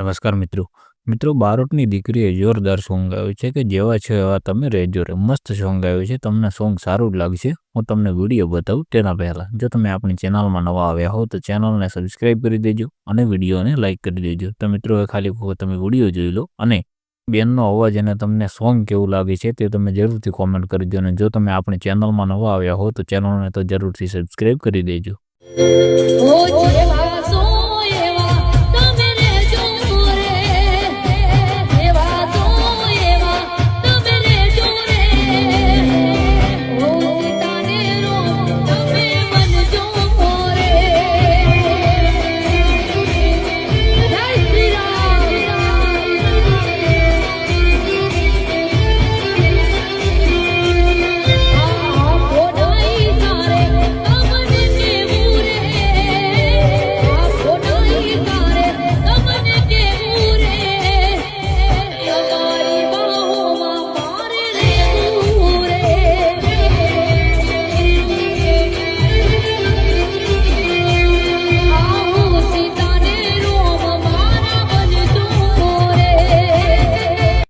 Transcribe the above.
નમસ્કાર મિત્રો. મિત્રો, બારોટની દીકરીએ જોરદાર સોંગ ગાયું છે કે જેવા છો એવા તમે રહેજો રે. મસ્ત સોંગ ગાયું છે. તમને સોંગ સારું જ લાગશે. હું તમને વિડીયો બતાવું તેના પહેલાં. જો તમે આપણી ચેનલમાં નવા આવ્યા હો તો ચેનલને સબસ્ક્રાઈબ કરી દેજો અને વિડીયોને લાઇક કરી દેજો. તો મિત્રો, ખાલી તમે વિડીયો જોઈ લો અને બેનનો અવાજ અને તમને સોંગ કેવું લાગે છે તે તમે જરૂરથી કોમેન્ટ કરી દો. અને જો તમે આપણી ચેનલમાં નવા આવ્યા હો તો ચેનલને તો જરૂરથી સબસ્ક્રાઈબ કરી દેજો.